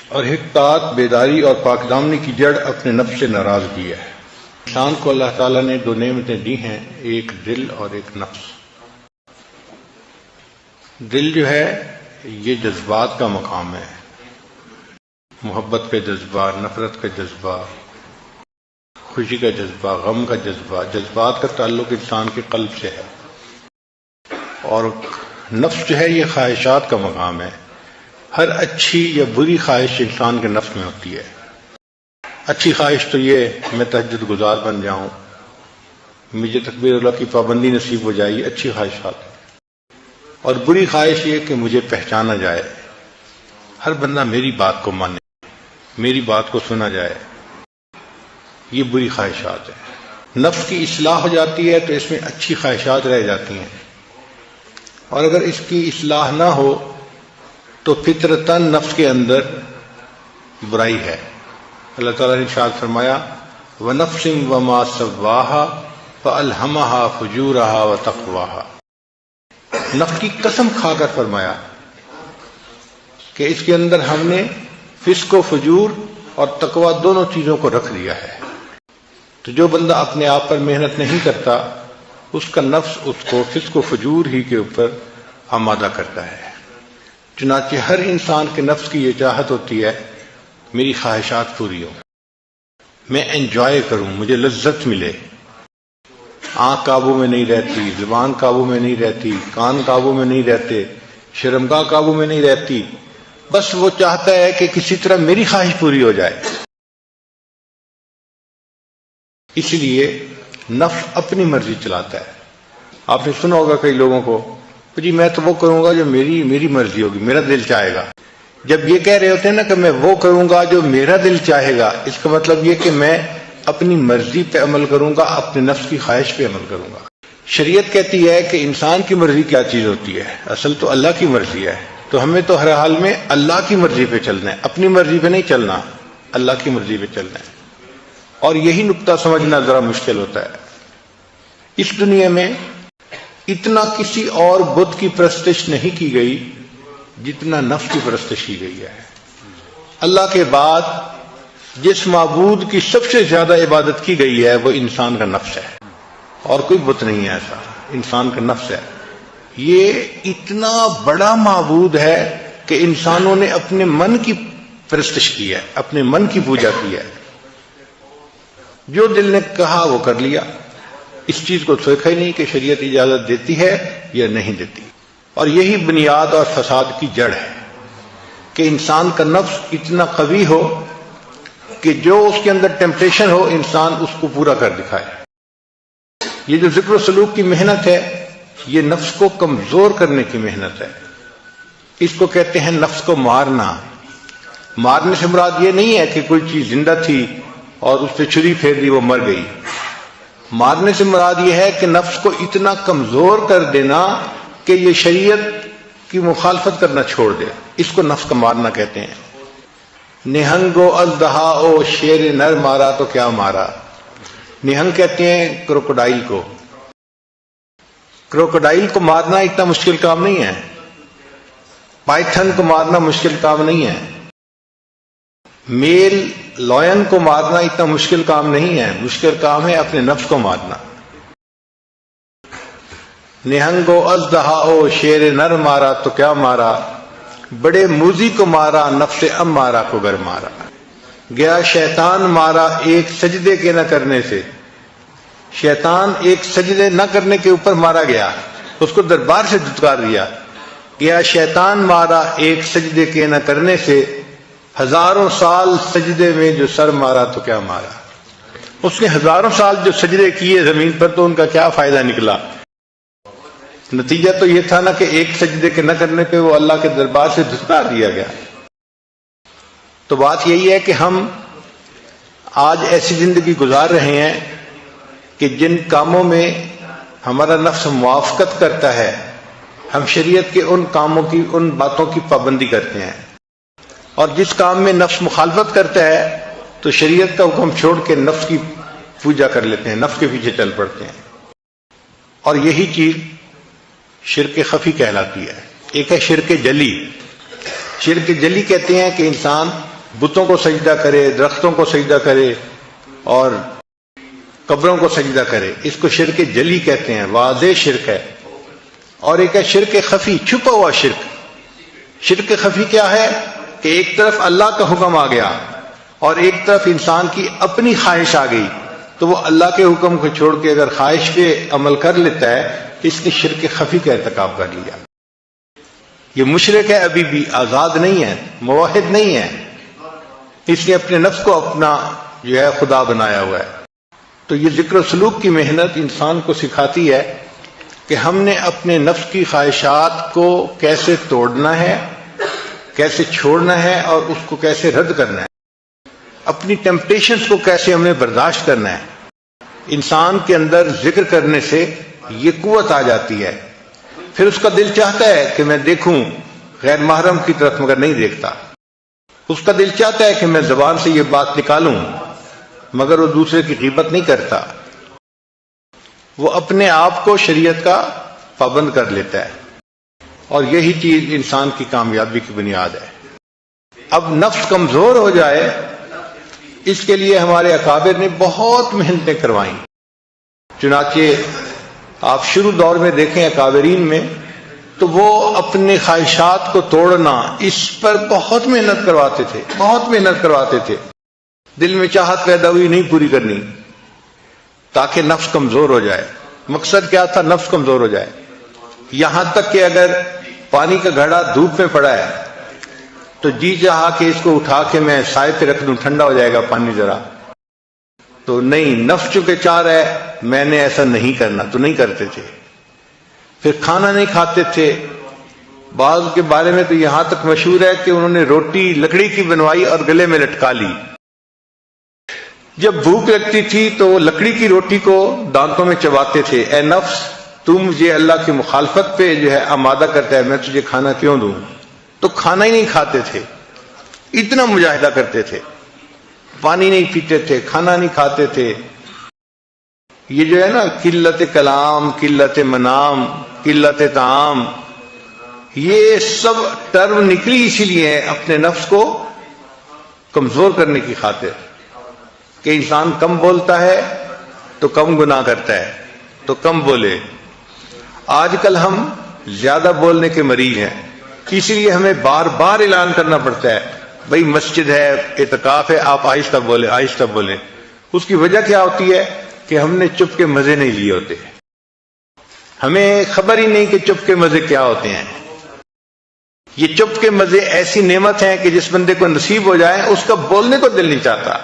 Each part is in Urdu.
اور اطاعت، بیداری اور پاک دامنی کی جڑ اپنے نفس سے ناراضگی ہے۔ انسان کو اللہ تعالیٰ نے دو نعمتیں دی ہیں، ایک دل اور ایک نفس۔ دل جو ہے یہ جذبات کا مقام ہے، محبت کا جذبہ، نفرت کا جذبہ، خوشی کا جذبہ، غم کا جذبہ۔ جذبات کا تعلق انسان کے قلب سے ہے، اور نفس جو ہے یہ خواہشات کا مقام ہے۔ ہر اچھی یا بری خواہش انسان کے نفس میں ہوتی ہے۔ اچھی خواہش تو یہ میں تہجد گزار بن جاؤں، مجھے تکبیر اللہ کی پابندی نصیب ہو جائے، یہ اچھی خواہشات ہے۔ اور بری خواہش یہ کہ مجھے پہچانا جائے، ہر بندہ میری بات کو مانے، میری بات کو سنا جائے، یہ بری خواہشات ہیں۔ نفس کی اصلاح ہو جاتی ہے تو اس میں اچھی خواہشات رہ جاتی ہیں، اور اگر اس کی اصلاح نہ ہو تو فطرتاً نفس کے اندر برائی ہے۔ اللہ تعالیٰ نے ارشاد فرمایا وَنَفْسٍ وَمَا سَوَّاهَا فَأَلْهَمَهَا فُجُورَهَا وَتَقْوَاهَا۔ نفس کی قسم کھا کر فرمایا کہ اس کے اندر ہم نے فسق و فجور اور تقوی دونوں چیزوں کو رکھ دیا ہے۔ تو جو بندہ اپنے آپ پر محنت نہیں کرتا، اس کا نفس اس کو فسق و فجور ہی کے اوپر آمادہ کرتا ہے۔ چنانچہ ہر انسان کے نفس کی یہ چاہت ہوتی ہے میری خواہشات پوری ہوں، میں انجوائے کروں، مجھے لذت ملے۔ آنکھ قابو میں نہیں رہتی، زبان قابو میں نہیں رہتی، کان قابو میں نہیں رہتے، شرمگاہ قابو میں نہیں رہتی، بس وہ چاہتا ہے کہ کسی طرح میری خواہش پوری ہو جائے۔ اس لیے نفس اپنی مرضی چلاتا ہے۔ آپ نے سنا ہوگا کئی لوگوں کو، جی میں تو وہ کروں گا جو میری مرضی ہوگی، میرا دل چاہے گا۔ جب یہ کہہ رہے ہوتے ہیں نا کہ میں وہ کروں گا جو میرا دل چاہے گا، اس کا مطلب یہ کہ میں اپنی مرضی پہ عمل کروں گا، اپنے نفس کی خواہش پہ عمل کروں گا۔ شریعت کہتی ہے کہ انسان کی مرضی کیا چیز ہوتی ہے، اصل تو اللہ کی مرضی ہے، تو ہمیں تو ہر حال میں اللہ کی مرضی پہ چلنا ہے، اپنی مرضی پہ نہیں چلنا، اللہ کی مرضی پہ چلنا ہے۔ اور یہی نقطہ سمجھنا ذرا مشکل ہوتا ہے۔ اس دنیا میں اتنا کسی اور بت کی پرستش نہیں کی گئی جتنا نفس کی پرستش کی گئی ہے۔ اللہ کے بعد جس معبود کی سب سے زیادہ عبادت کی گئی ہے وہ انسان کا نفس ہے، اور کوئی بت نہیں ہے ایسا، انسان کا نفس ہے۔ یہ اتنا بڑا معبود ہے کہ انسانوں نے اپنے من کی پرستش کی ہے، اپنے من کی پوجا کی ہے۔ جو دل نے کہا وہ کر لیا، اس چیز کو دیکھا ہی نہیں کہ شریعت اجازت دیتی ہے یا نہیں دیتی۔ اور یہی بنیاد اور فساد کی جڑ ہے کہ انسان کا نفس اتنا قوی ہو کہ جو اس کے اندر ٹیمپٹیشن ہو انسان اس کو پورا کر دکھائے۔ یہ جو ذکر و سلوک کی محنت ہے یہ نفس کو کمزور کرنے کی محنت ہے۔ اس کو کہتے ہیں نفس کو مارنا۔ مارنے سے مراد یہ نہیں ہے کہ کوئی چیز زندہ تھی اور اس پہ چھری پھیر دی وہ مر گئی۔ مارنے سے مراد یہ ہے کہ نفس کو اتنا کمزور کر دینا کہ یہ شریعت کی مخالفت کرنا چھوڑ دے، اس کو نفس کا مارنا کہتے ہیں۔ نہنگو اژدہا او شیر نر مارا تو کیا مارا۔ نہنگ کہتے ہیں کروکوڈائل کو۔ کروکوڈائل کو مارنا اتنا مشکل کام نہیں ہے، پائتھن کو مارنا مشکل کام نہیں ہے، میل لائن کو مارنا اتنا مشکل کام نہیں ہے، مشکل کام ہے اپنے نفس کو مارنا۔ نہنگو اژدہا او شیر نر مارا تو کیا مارا، بڑے موذی کو مارا نفس امارہ کو گر مارا۔ گیا شیطان مارا ایک سجدے کے نہ کرنے سے۔ شیطان ایک سجدے نہ کرنے کے اوپر مارا گیا، اس کو دربار سے دھتکار دیا۔ گیا شیطان مارا ایک سجدے کے نہ کرنے سے، ہزاروں سال سجدے میں جو سر مارا تو کیا مارا۔ اس نے ہزاروں سال جو سجدے کیے زمین پر تو ان کا کیا فائدہ نکلا۔ نتیجہ تو یہ تھا نا کہ ایک سجدے کے نہ کرنے پہ وہ اللہ کے دربار سے دھتکار دیا گیا۔ تو بات یہی ہے کہ ہم آج ایسی زندگی گزار رہے ہیں کہ جن کاموں میں ہمارا نفس موافقت کرتا ہے ہم شریعت کے ان کاموں کی، ان باتوں کی پابندی کرتے ہیں، اور جس کام میں نفس مخالفت کرتا ہے تو شریعت کا حکم چھوڑ کے نفس کی پوجا کر لیتے ہیں، نفس کے پیچھے چل پڑتے ہیں۔ اور یہی چیز شرک خفی کہلاتی ہے۔ ایک ہے شرک جلی۔ شرک جلی کہتے ہیں کہ انسان بتوں کو سجدہ کرے، درختوں کو سجدہ کرے اور قبروں کو سجدہ کرے، اس کو شرک جلی کہتے ہیں، واضح شرک ہے۔ اور ایک ہے شرک خفی، چھپا ہوا شرک۔ شرک خفی کیا ہے کہ ایک طرف اللہ کا حکم آ گیا اور ایک طرف انسان کی اپنی خواہش آ گئی، تو وہ اللہ کے حکم کو چھوڑ کے اگر خواہش پہ عمل کر لیتا ہے تو اس نے شرک خفی کا ارتکاب کر لیا۔ یہ مشرک ہے، ابھی بھی آزاد نہیں ہے، موحد نہیں ہے، اس نے اپنے نفس کو اپنا جو ہے خدا بنایا ہوا ہے۔ تو یہ ذکر و سلوک کی محنت انسان کو سکھاتی ہے کہ ہم نے اپنے نفس کی خواہشات کو کیسے توڑنا ہے، کیسے چھوڑنا ہے اور اس کو کیسے رد کرنا ہے، اپنی ٹیمپٹیشنز کو کیسے ہمیں برداشت کرنا ہے۔ انسان کے اندر ذکر کرنے سے یہ قوت آ جاتی ہے، پھر اس کا دل چاہتا ہے کہ میں دیکھوں غیر محرم کی طرف، مگر نہیں دیکھتا۔ اس کا دل چاہتا ہے کہ میں زبان سے یہ بات نکالوں، مگر وہ دوسرے کی غیبت نہیں کرتا، وہ اپنے آپ کو شریعت کا پابند کر لیتا ہے، اور یہی چیز انسان کی کامیابی کی بنیاد ہے۔ اب نفس کمزور ہو جائے، اس کے لیے ہمارے اکابر نے بہت محنتیں کروائیں۔ چنانچہ آپ شروع دور میں دیکھیں اکابرین میں، تو وہ اپنے خواہشات کو توڑنا اس پر بہت محنت کرواتے تھے، بہت محنت کرواتے تھے۔ دل میں چاہت پیدا ہوئی نہیں پوری کرنی، تاکہ نفس کمزور ہو جائے۔ مقصد کیا تھا؟ نفس کمزور ہو جائے۔ یہاں تک کہ اگر پانی کا گھڑا دھوپ میں پڑا ہے تو جی چاہا کہ اس کو اٹھا کے میں سائے پہ رکھ دوں، ٹھنڈا ہو جائے گا پانی ذرا، تو نہیں، نفس چونکہ چاہ رہا ہے میں نے ایسا نہیں کرنا، تو نہیں کرتے تھے۔ پھر کھانا نہیں کھاتے تھے۔ بعض کے بارے میں تو یہاں تک مشہور ہے کہ انہوں نے روٹی لکڑی کی بنوائی اور گلے میں لٹکا لی۔ جب بھوک لگتی تھی تو وہ لکڑی کی روٹی کو دانتوں میں چباتے تھے۔ اے نفس، تو مجھے اللہ کی مخالفت پہ جو ہے آمادہ کرتا ہے، میں تجھے کھانا کیوں دوں؟ تو کھانا ہی نہیں کھاتے تھے، اتنا مجاہدہ کرتے تھے، پانی نہیں پیتے تھے، کھانا نہیں کھاتے تھے۔ یہ جو ہے نا قلت کلام، قلت منام، قلت طعام، یہ سب ٹرم نکلی اسی لیے اپنے نفس کو کمزور کرنے کی خاطر کہ انسان کم بولتا ہے تو کم گناہ کرتا ہے، تو کم بولے۔ آج کل ہم زیادہ بولنے کے مریض ہیں، اسی لیے ہمیں بار بار اعلان کرنا پڑتا ہے، بھئی مسجد ہے، اعتکاف ہے، آپ آہستہ بولیں، آہستہ بولیں۔ اس کی وجہ کیا ہوتی ہے کہ ہم نے چپ کے مزے نہیں لیے ہوتے، ہمیں خبر ہی نہیں کہ چپ کے مزے کیا ہوتے ہیں۔ یہ چپ کے مزے ایسی نعمت ہیں کہ جس بندے کو نصیب ہو جائے اس کا بولنے کو دل نہیں چاہتا،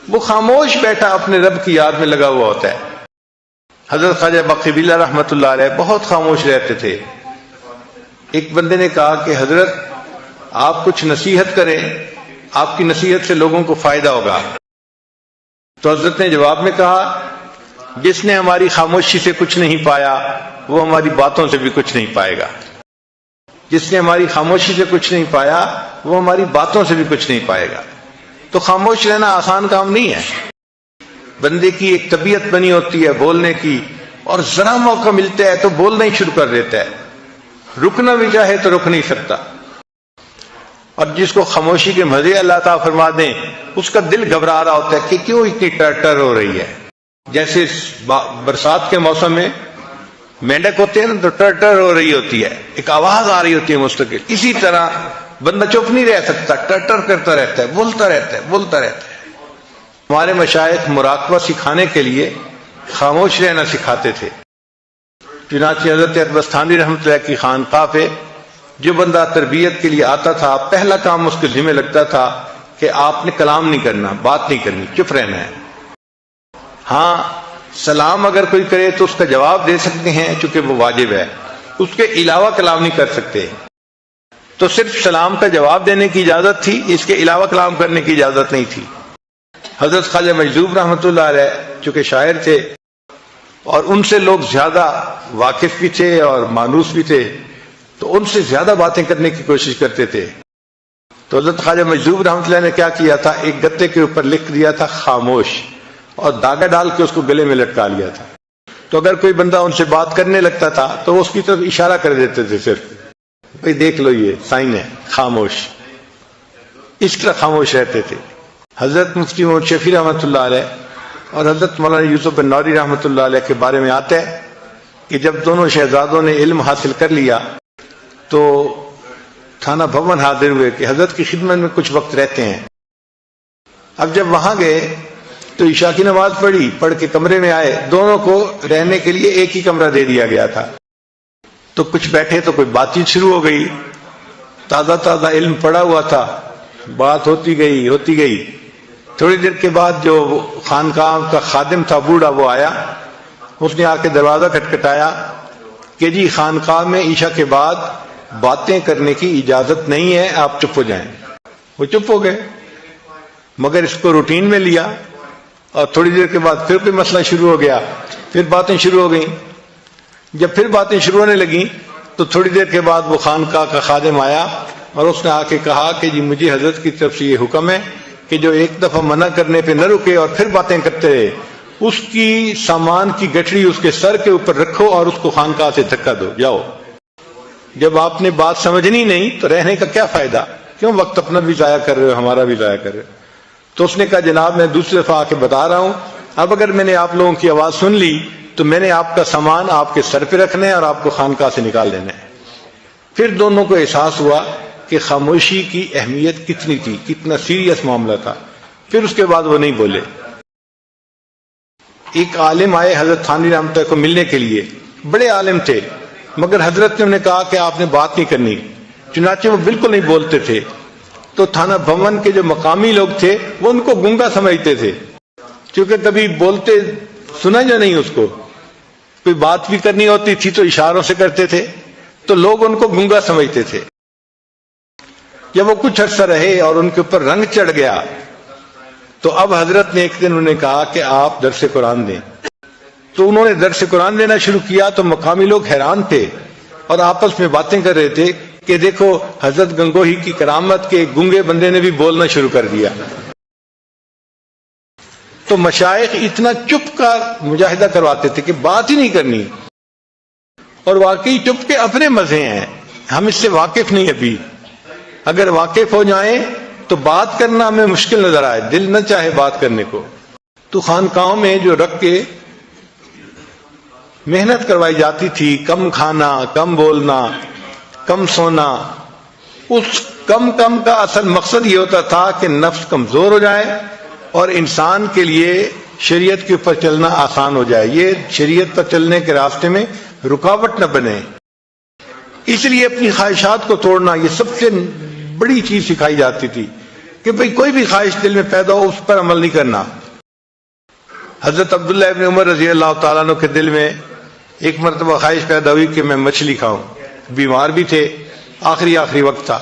وہ خاموش بیٹھا اپنے رب کی یاد میں لگا ہوا ہوتا ہے۔ حضرت خواجہ بخت بلّہ رحمۃ اللہ علیہ بہت خاموش رہتے تھے۔ ایک بندے نے کہا کہ حضرت آپ کچھ نصیحت کریں، آپ کی نصیحت سے لوگوں کو فائدہ ہوگا۔ تو حضرت نے جواب میں کہا، جس نے ہماری خاموشی سے کچھ نہیں پایا وہ ہماری باتوں سے بھی کچھ نہیں پائے گا۔ جس نے ہماری خاموشی سے کچھ نہیں پایا وہ ہماری باتوں سے بھی کچھ نہیں پائے گا۔ تو خاموش رہنا آسان کام نہیں ہے، بندے کی ایک طبیعت بنی ہوتی ہے بولنے کی، اور ذرا موقع ملتا ہے تو بولنا ہی شروع کر دیتا ہے، رکنا بھی چاہے تو رک نہیں سکتا۔ اور جس کو خاموشی کے مزے اللہ تعالیٰ فرما دیں، اس کا دل گھبرا رہا ہوتا ہے کہ کیوں اتنی ٹر ہو رہی ہے۔ جیسے برسات کے موسم میں مینڈک ہوتے ہیں نا، تو ٹر ہو رہی ہوتی ہے، ایک آواز آ رہی ہوتی ہے مستقل، اسی طرح بندہ چپ نہیں رہ سکتا، ٹر کرتا رہتا ہے، بولتا رہتا ہے، بولتا رہتا ہے۔ ہمارے مشائخ مراقبہ سکھانے کے لیے خاموش رہنا سکھاتے تھے۔ چنانچہ حضرت اقبستانی رحمۃ اللہ کی خانقاہ پہ جو بندہ تربیت کے لیے آتا تھا، پہلا کام اس کے ذمہ لگتا تھا کہ آپ نے کلام نہیں کرنا، بات نہیں کرنی، چپ رہنا ہے۔ ہاں، سلام اگر کوئی کرے تو اس کا جواب دے سکتے ہیں چونکہ وہ واجب ہے، اس کے علاوہ کلام نہیں کر سکتے۔ تو صرف سلام کا جواب دینے کی اجازت تھی، اس کے علاوہ کلام کرنے کی اجازت نہیں تھی۔ حضرت خواجہ مجذوب رحمۃ اللہ علیہ چونکہ شاعر تھے اور ان سے لوگ زیادہ واقف بھی تھے اور مانوس بھی تھے، تو ان سے زیادہ باتیں کرنے کی کوشش کرتے تھے۔ تو حضرت خواجہ مجذوب رحمۃ اللہ نے کیا کیا تھا، ایک گتے کے اوپر لکھ دیا تھا خاموش، اور داغا ڈال کے اس کو گلے میں لٹکا لیا تھا۔ تو اگر کوئی بندہ ان سے بات کرنے لگتا تھا تو وہ اس کی طرف اشارہ کر دیتے تھے، صرف بھئی دیکھ لو یہ سائن ہے خاموش۔ اس طرح خاموش رہتے تھے۔ حضرت مفتی محمد شفیع رحمۃ اللہ علیہ اور حضرت مولانا یوسف بن نوری رحمۃ اللہ علیہ کے بارے میں آتا ہے کہ جب دونوں شہزادوں نے علم حاصل کر لیا تو تھانہ بھون حاضر ہوئے کہ حضرت کی خدمت میں کچھ وقت رہتے ہیں۔ اب جب وہاں گئے تو عشاء کی نماز پڑھ کے کمرے میں آئے، دونوں کو رہنے کے لیے ایک ہی کمرہ دے دیا گیا تھا۔ تو کچھ بیٹھے تو کوئی بات چیت شروع ہو گئی، تازہ علم پڑا ہوا تھا، بات ہوتی گئی۔ تھوڑی دیر کے بعد جو خانقاہ کا خادم تھا بوڑھا، وہ آیا، اس نے آ کے دروازہ کھٹکھٹایا کہ جی خانقاہ میں عشاء کے بعد باتیں کرنے کی اجازت نہیں ہے، آپ چپ ہو جائیں۔ وہ چپ ہو گئے، مگر اس کو روٹین میں لیا، اور تھوڑی دیر کے بعد پھر کوئی مسئلہ شروع ہو گیا، پھر باتیں شروع ہو گئیں۔ جب پھر باتیں شروع ہونے لگیں تو تھوڑی دیر کے بعد وہ خانقاہ کا خادم آیا اور اس نے آ کے کہا کہ جی مجھے حضرت کی طرف سے یہ حکم ہے کہ جو ایک دفعہ منع کرنے پہ نہ رکے اور پھر باتیں کرتے رہے، اس کی سامان کی گٹھڑی اس کے سر کے اوپر رکھو اور اس کو خانقاہ سے دھکا دو، جاؤ۔ جب آپ نے بات سمجھنی نہیں تو رہنے کا کیا فائدہ؟ کیوں وقت اپنا بھی ضائع کر رہے ہو، ہمارا بھی ضائع کر رہے ہو؟ تو اس نے کہا جناب میں دوسری دفعہ آ کے بتا رہا ہوں، اب اگر میں نے آپ لوگوں کی آواز سن لی تو میں نے آپ کا سامان آپ کے سر پہ رکھنا ہے اور آپ کو خانقاہ سے نکال دینا ہے۔ پھر دونوں کو احساس ہوا کہ خاموشی کی اہمیت کتنی تھی، کتنا سیریس معاملہ تھا۔ پھر اس کے بعد وہ نہیں بولے۔ ایک عالم آئے حضرت تھانوی رحمۃ اللہ کو ملنے کے لیے، بڑے عالم تھے، مگر حضرت نے انہیں کہا کہ آپ نے بات نہیں کرنی، چنانچہ وہ بالکل نہیں بولتے تھے۔ تو تھانہ بھون کے جو مقامی لوگ تھے وہ ان کو گونگا سمجھتے تھے، کیونکہ کبھی بولتے سنا یا نہیں، اس کو کوئی بات بھی کرنی ہوتی تھی تو اشاروں سے کرتے تھے، تو لوگ ان کو گونگا سمجھتے تھے۔ جب وہ کچھ عرصہ رہے اور ان کے اوپر رنگ چڑھ گیا تو اب حضرت نے ایک دن انہیں کہا کہ آپ درس قرآن دیں۔ تو انہوں نے درس قرآن دینا شروع کیا تو مقامی لوگ حیران تھے اور آپس میں باتیں کر رہے تھے کہ دیکھو حضرت گنگوہی کی کرامت کے گونگے بندے نے بھی بولنا شروع کر دیا۔ تو مشائخ اتنا چپ کا مجاہدہ کرواتے تھے کہ بات ہی نہیں کرنی، اور واقعی چپ کے اپنے مزے ہیں، ہم اس سے واقف نہیں ابھی۔ اگر واقف ہو جائیں تو بات کرنا ہمیں مشکل نظر آئے، دل نہ چاہے بات کرنے کو۔ تو خانقاہوں میں جو رکھ کے محنت کروائی جاتی تھی، کم کھانا، کم بولنا، کم سونا، اس کم کا اصل مقصد یہ ہوتا تھا کہ نفس کمزور ہو جائے اور انسان کے لیے شریعت کے اوپر چلنا آسان ہو جائے، یہ شریعت پر چلنے کے راستے میں رکاوٹ نہ بنے۔ اس لیے اپنی خواہشات کو توڑنا یہ سب سے بڑی چیز سکھائی جاتی تھی کہ بھئی کوئی بھی خواہش دل میں پیدا ہو اس پر عمل نہیں کرنا۔ حضرت عبداللہ ابن عمر رضی اللہ تعالیٰ عنہ کے دل میں ایک مرتبہ خواہش پیدا ہوئی کہ میں مچھلی کھاؤں، بیمار بھی تھے، آخری وقت تھا۔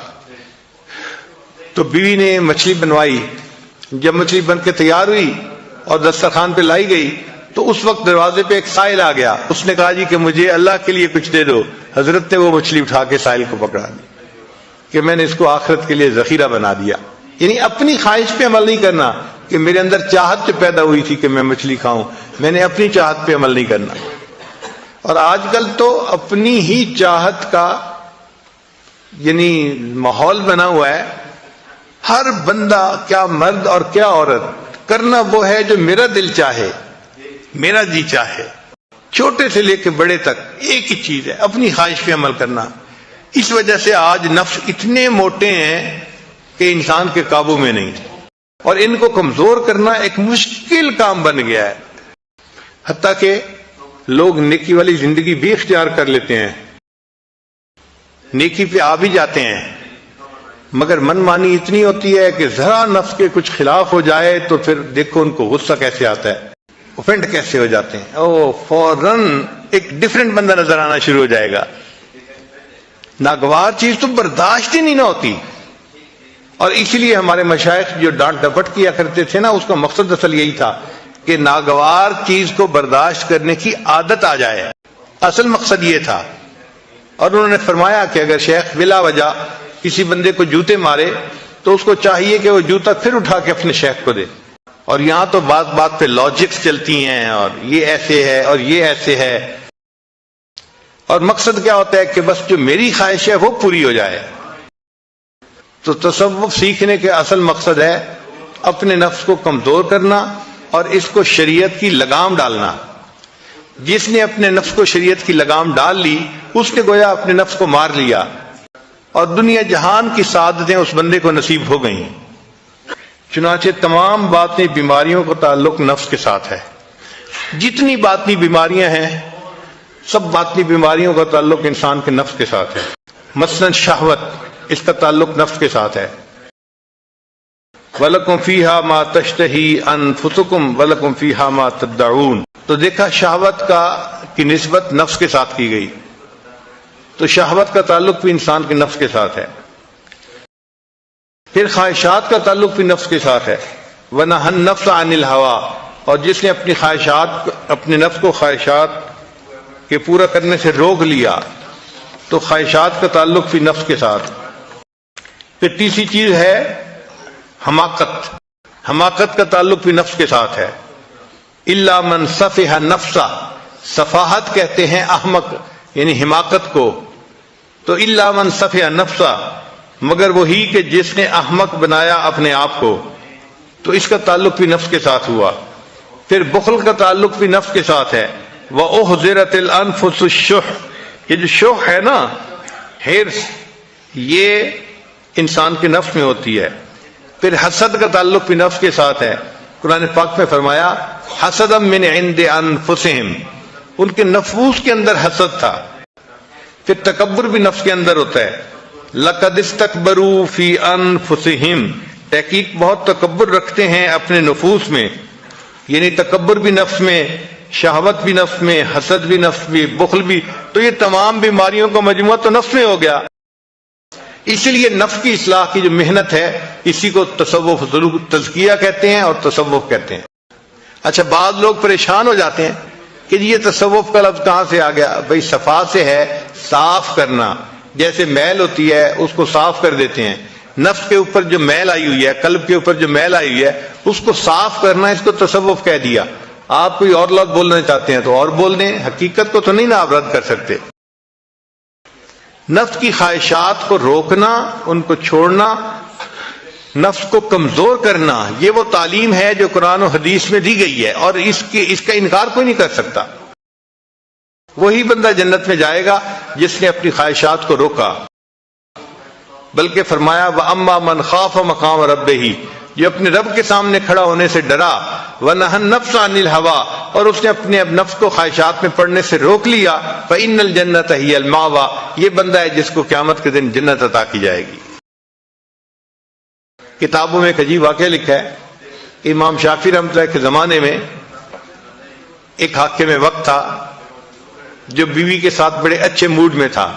تو بیوی نے مچھلی بنوائی، جب مچھلی بن کے تیار ہوئی اور دسترخوان پہ لائی گئی تو اس وقت دروازے پہ ایک سائل آ گیا، اس نے کہا جی کہ مجھے اللہ کے لیے کچھ دے دو۔ حضرت نے وہ مچھلی اٹھا کے سائل کو پکڑا دی کہ میں نے اس کو آخرت کے لیے ذخیرہ بنا دیا۔ یعنی اپنی خواہش پہ عمل نہیں کرنا کہ میرے اندر چاہت جو پیدا ہوئی تھی کہ میں مچھلی کھاؤں، میں نے اپنی چاہت پہ عمل نہیں کرنا۔ اور آج کل تو اپنی ہی چاہت کا یعنی ماحول بنا ہوا ہے، ہر بندہ کیا مرد اور کیا عورت کرنا وہ ہے جو میرا دل چاہے، میرا جی چاہے، چھوٹے سے لے کے بڑے تک ایک ہی چیز ہے، اپنی خواہش پہ عمل کرنا۔ اس وجہ سے آج نفس اتنے موٹے ہیں کہ انسان کے قابو میں نہیں، اور ان کو کمزور کرنا ایک مشکل کام بن گیا ہے، حتیٰ کہ لوگ نیکی والی زندگی بھی اختیار کر لیتے ہیں، نیکی پہ آ بھی جاتے ہیں، مگر من مانی اتنی ہوتی ہے کہ ذرا نفس کے کچھ خلاف ہو جائے تو پھر دیکھو ان کو غصہ کیسے آتا ہے، اوفینڈ کیسے ہو جاتے ہیں، او فوراً ایک ڈیفرنٹ بندہ نظر آنا شروع ہو جائے گا۔ ناگوار چیز تو برداشت ہی نہیں نہ ہوتی، اور اسی لیے ہمارے مشائخ جو ڈانٹ ڈپٹ کیا کرتے تھے نا، اس کا مقصد اصل یہی تھا کہ ناگوار چیز کو برداشت کرنے کی عادت آ جائے، اصل مقصد یہ تھا۔ اور انہوں نے فرمایا کہ اگر شیخ بلا وجہ کسی بندے کو جوتے مارے تو اس کو چاہیے کہ وہ جوتا پھر اٹھا کے اپنے شیخ کو دے۔ اور یہاں تو بات بات پہ لاجکس چلتی ہیں، اور یہ ایسے ہے اور یہ ایسے ہے، اور مقصد کیا ہوتا ہے کہ بس جو میری خواہش ہے وہ پوری ہو جائے۔ تو تصوف سیکھنے کے اصل مقصد ہے اپنے نفس کو کمزور کرنا اور اس کو شریعت کی لگام ڈالنا. جس نے اپنے نفس کو شریعت کی لگام ڈال لی اس نے گویا اپنے نفس کو مار لیا اور دنیا جہان کی سعادتیں اس بندے کو نصیب ہو گئیں. چنانچہ تمام باطنی بیماریوں کا تعلق نفس کے ساتھ ہے. جتنی باطنی بیماریاں ہیں سب باطنی بیماریوں کا تعلق انسان کے نفس کے ساتھ ہے. مثلا شہوت، اس کا تعلق نفس کے ساتھ ہے. وَلَكُمْ فِيهَا مَا تَشْتَهِي أَنفُسُكُمْ وَلَكُمْ فِيهَا مَا تَدَّعُونَ. تو دیکھا شہوت کی نسبت نفس کے ساتھ کی گئی، تو شہوت کا تعلق بھی انسان کے نفس کے ساتھ ہے. پھر خواہشات کا تعلق بھی نفس کے ساتھ ہے. وَنَهَى النَّفْسَ عَنِ الْهَوَىٰ، اور جس نے اپنی خواہشات، اپنے نفس کو خواہشات کے پورا کرنے سے روک لیا تو خواہشات کا تعلق بھی نفس کے ساتھ. پھر تیسری چیز ہے حماقت. حماقت کا تعلق بھی نفس کے ساتھ ہے. الا من سفہ نفسہ، سفاہت کہتے ہیں احمق یعنی حماقت کو. تو الا من سفہ نفسہ، مگر وہی کہ جس نے احمق بنایا اپنے آپ کو، تو اس کا تعلق بھی نفس کے ساتھ ہوا. پھر بخل کا تعلق بھی نفس کے ساتھ ہے. وَأُحْضِرَتِ الْأَنفُسُ الشُّحَّ، یہ جو شح ہے نا، حرص، یہ انسان کے نفس میں ہوتی ہے. پھر حسد کا تعلق بھی نفس کے ساتھ ہے. قرآن پاک میں فرمایا حسدا من عند انفسہم، ان کے نفوس کے اندر حسد تھا. پھر تکبر بھی نفس کے اندر ہوتا ہے. لقد استکبروا فی انفسہم، تحقیق بہت تکبر رکھتے ہیں اپنے نفوس میں، یعنی تکبر بھی نفس میں، شہوت بھی نفس میں، حسد بھی نفس میں، بخل بھی. تو یہ تمام بیماریوں کا مجموعہ تو نفس میں ہو گیا. اس لیے نفس کی اصلاح کی جو محنت ہے اسی کو تصوف تزکیہ کہتے ہیں اور تصوف کہتے ہیں. اچھا، بعض لوگ پریشان ہو جاتے ہیں کہ یہ تصوف کا لفظ کہاں سے آ گیا؟ بھئی صفا سے ہے، صاف کرنا. جیسے میل ہوتی ہے اس کو صاف کر دیتے ہیں. نفس کے اوپر جو میل آئی ہوئی ہے، قلب کے اوپر جو میل آئی ہوئی ہے، اس کو صاف کرنا، اس کو تصوف کہہ دیا. آپ کوئی اور لفظ بولنا چاہتے ہیں تو اور بول دیں، حقیقت کو تو نہیں نا آپ رد کر سکتے. نفس کی خواہشات کو روکنا، ان کو چھوڑنا، نفس کو کمزور کرنا، یہ وہ تعلیم ہے جو قرآن و حدیث میں دی گئی ہے، اور اس کا انکار کوئی نہیں کر سکتا. وہی بندہ جنت میں جائے گا جس نے اپنی خواہشات کو روکا. بلکہ فرمایا وَأَمَّا مَنْ خَافَ مَقَامَ رَبِّهِ، جو اپنے رب کے سامنے کھڑا ہونے سے ڈرا. وَنَهَى النَّفْسَ عَنِ الْهَوَىٰ، اور اس نے اپنے نفس کو خواہشات میں پڑنے سے روک لیا. فَإِنَّ الْجَنَّةَ هِيَ الْمَأْوَىٰ، یہ بندہ ہے جس کو قیامت کے دن جنت عطا کی جائے گی. کتابوں میں ایک عجیب واقعہ لکھا ہے کہ امام شافعی رحمۃ اللہ کے زمانے میں ایک حاکم وقت تھا جو بیوی کے ساتھ بڑے اچھے موڈ میں تھا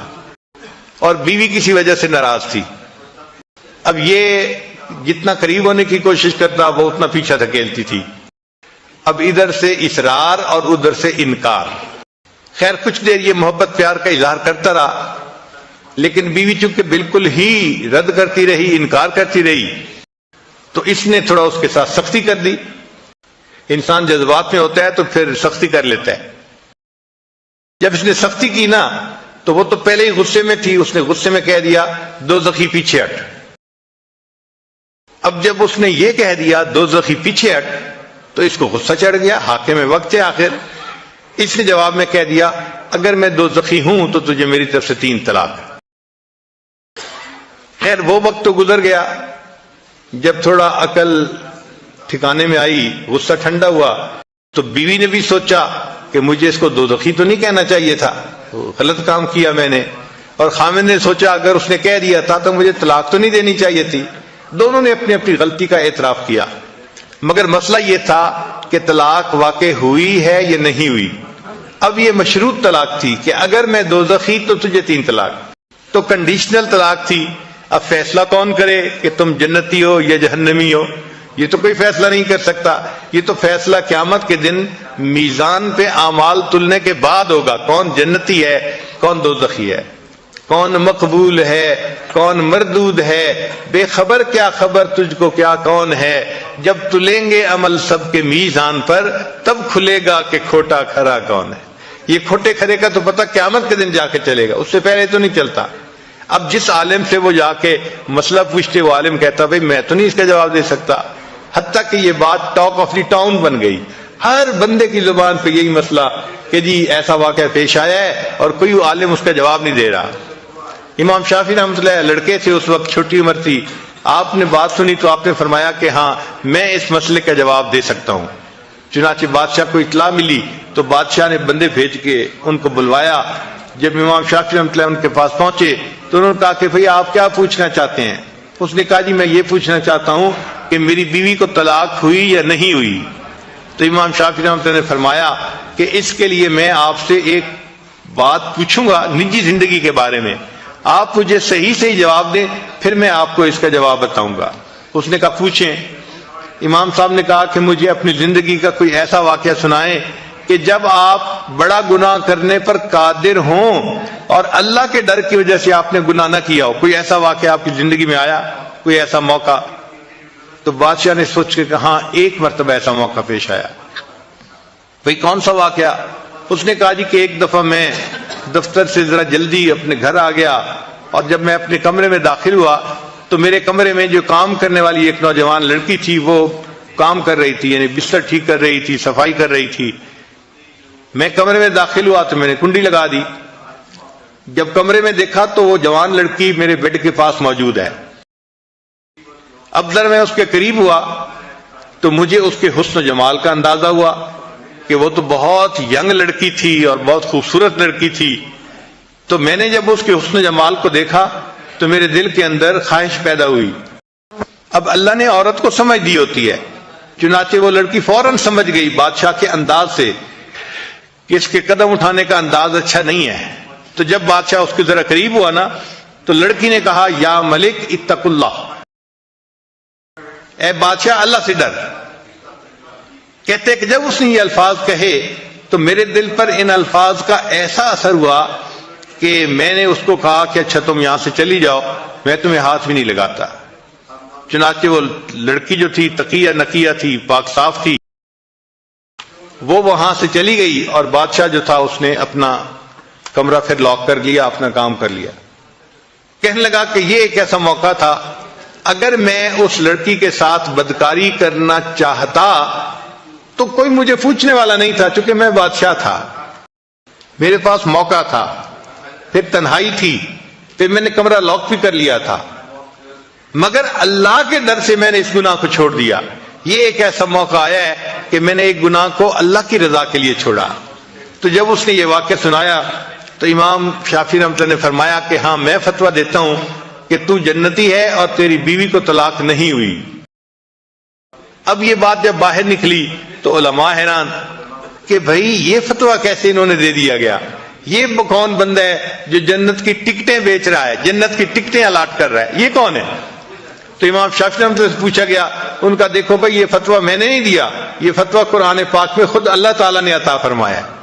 اور بیوی کسی وجہ سے ناراض تھی. اب یہ جتنا قریب ہونے کی کوشش کرتا وہ اتنا پیچھا دھکیلتی تھی. اب ادھر سے اصرار اور ادھر سے انکار. خیر کچھ دیر یہ محبت پیار کا اظہار کرتا رہا، لیکن بیوی چونکہ بالکل ہی رد کرتی رہی، انکار کرتی رہی، تو اس نے تھوڑا اس کے ساتھ سختی کر دی. انسان جذبات میں ہوتا ہے تو پھر سختی کر لیتا ہے. جب اس نے سختی کی نا تو وہ تو پہلے ہی غصے میں تھی، اس نے غصے میں کہہ دیا دوزخی پیچھے ہٹ. اب جب اس نے یہ کہہ دیا دوزخی پیچھے ہٹ تو اس کو غصہ چڑھ گیا. حاکم وقت ہے آخر. اس نے جواب میں کہہ دیا اگر میں دوزخی ہوں تو تجھے میری طرف سے 3 طلاق. خیر وہ وقت تو گزر گیا. جب تھوڑا عقل ٹھکانے میں آئی، غصہ ٹھنڈا ہوا، تو بیوی نے بھی سوچا کہ مجھے اس کو دوزخی تو نہیں کہنا چاہیے تھا، غلط کام کیا میں نے. اور خامد نے سوچا اگر اس نے کہہ دیا تھا تو مجھے طلاق تو نہیں دینی چاہیے تھی. دونوں نے اپنی اپنی غلطی کا اعتراف کیا، مگر مسئلہ یہ تھا کہ طلاق واقع ہوئی ہے یا نہیں ہوئی. اب یہ مشروط طلاق تھی کہ اگر میں دوزخی تو تجھے 3 طلاق. تو کنڈیشنل طلاق تھی. اب فیصلہ کون کرے کہ تم جنتی ہو یا جہنمی ہو؟ یہ تو کوئی فیصلہ نہیں کر سکتا. یہ تو فیصلہ قیامت کے دن میزان پہ اعمال تلنے کے بعد ہوگا. کون جنتی ہے، کون دوزخی ہے، کون مقبول ہے، کون مردود ہے. بے خبر کیا خبر تجھ کو کیا کون ہے. جب تلیں گے عمل سب کے میزان پر تب کھلے گا کہ کھوٹا کھرا کون ہے. یہ کھوٹے کھرے کا تو پتہ قیامت کے دن جا کے چلے گا، اس سے پہلے تو نہیں چلتا. اب جس عالم سے وہ جا کے مسئلہ پوچھتے وہ عالم کہتا بھائی میں تو نہیں اس کا جواب دے سکتا، حتیٰ کہ یہ بات ٹاک آف دی ٹاؤن بن گئی، ہر بندے کی زبان پہ یہی مسئلہ کہ جی ایسا واقعہ پیش آیا ہے اور کوئی عالم اس کا جواب نہیں دے رہا۔ امام شافعی رحمۃ اللہ علیہ لڑکے تھے، اس وقت چھوٹی عمر تھی، آپ نے بات سنی تو آپ نے فرمایا کہ ہاں میں اس مسئلے کا جواب دے سکتا ہوں۔ چنانچہ بادشاہ کو اطلاع ملی تو بادشاہ نے بندے بھیج کے ان کو بلوایا۔ جب امام شافعی رحمۃ اللہ ان کے پاس پہنچے تو انہوں نے کہا کہ بھئی آپ کیا پوچھنا چاہتے ہیں؟ اس نے کہا جی میں یہ پوچھنا چاہتا ہوں کہ میری بیوی کو طلاق ہوئی یا نہیں ہوئی؟ تو امام شافعی رحمۃ اللہ نے فرمایا کہ اس کے لیے میں آپ سے ایک بات پوچھوں گا نجی زندگی کے بارے میں، آپ مجھے صحیح سے جواب دیں پھر میں آپ کو اس کا جواب بتاؤں گا۔ اس نے کہا پوچھیں۔ امام صاحب نے کہا کہ مجھے اپنی زندگی کا کوئی ایسا واقعہ سنائیں کہ جب آپ بڑا گناہ کرنے پر قادر ہوں اور اللہ کے ڈر کی وجہ سے آپ نے گناہ نہ کیا ہو، کوئی ایسا واقعہ آپ کی زندگی میں آیا، کوئی ایسا موقع؟ تو بادشاہ نے سوچ کے کہا ہاں ایک مرتبہ ایسا موقع پیش آیا۔ بھئی کون سا واقعہ؟ اس نے کہا جی کہ ایک دفعہ میں دفتر سے ذرا جلدی اپنے گھر آ گیا اور جب میں اپنے کمرے میں داخل ہوا تو میرے کمرے میں جو کام کرنے والی ایک نوجوان لڑکی تھی وہ کام کر رہی تھی، یعنی بستر ٹھیک کر رہی تھی، صفائی کر رہی تھی۔ میں کمرے میں داخل ہوا تو میں نے کنڈی لگا دی۔ جب کمرے میں دیکھا تو وہ جوان لڑکی میرے بیڈ کے پاس موجود ہے۔ اب ذرا میں اس کے قریب ہوا تو مجھے اس کے حسن و جمال کا اندازہ ہوا کہ وہ تو بہت ینگ لڑکی تھی اور بہت خوبصورت لڑکی تھی۔ تو میں نے جب اس کے حسن و جمال کو دیکھا تو میرے دل کے اندر خواہش پیدا ہوئی۔ اب اللہ نے عورت کو سمجھ دی ہوتی ہے، چنانچہ وہ لڑکی فوراً سمجھ گئی بادشاہ کے انداز سے کہ اس کے قدم اٹھانے کا انداز اچھا نہیں ہے۔ تو جب بادشاہ اس کے ذرا قریب ہوا نا تو لڑکی نے کہا یا ملک اتق اللہ، اے بادشاہ اللہ سے ڈر۔ کہتے کہ جب اس نے یہ الفاظ کہے تو میرے دل پر ان الفاظ کا ایسا اثر ہوا کہ میں نے اس کو کہا کہ اچھا تم یہاں سے چلی جاؤ، میں تمہیں ہاتھ بھی نہیں لگاتا۔ چنانچہ وہ لڑکی جو تھی تقیہ نقیہ تھی، پاک صاف تھی، وہ وہاں سے چلی گئی اور بادشاہ جو تھا اس نے اپنا کمرہ پھر لاک کر لیا، اپنا کام کر لیا۔ کہنے لگا کہ یہ ایک ایسا موقع تھا اگر میں اس لڑکی کے ساتھ بدکاری کرنا چاہتا تو کوئی مجھے پوچھنے والا نہیں تھا، چونکہ میں بادشاہ تھا، میرے پاس موقع تھا، پھر تنہائی تھی، پھر میں نے کمرہ لاک بھی کر لیا تھا، مگر اللہ کے ڈر سے میں نے اس گناہ کو چھوڑ دیا۔ یہ ایک ایسا موقع آیا ہے کہ میں نے ایک گناہ کو اللہ کی رضا کے لیے چھوڑا۔ تو جب اس نے یہ واقعہ سنایا تو امام شافعی رحمۃ اللہ نے فرمایا کہ ہاں میں فتویٰ دیتا ہوں کہ تو جنتی ہے اور تیری بیوی کو طلاق نہیں ہوئی۔ اب یہ بات جب باہر نکلی تو علماء حیران کہ بھئی یہ فتویٰ کیسے انہوں نے دے دیا گیا، یہ کون بندہ ہے جو جنت کی ٹکٹیں بیچ رہا ہے، جنت کی ٹکٹیں الاٹ کر رہا ہے، یہ کون ہے؟ تو امام شافعی رحمۃ اللہ سے پوچھا گیا، ان کا دیکھو بھئی یہ فتویٰ میں نے نہیں دیا، یہ فتویٰ قرآن پاک میں خود اللہ تعالیٰ نے عطا فرمایا ہے۔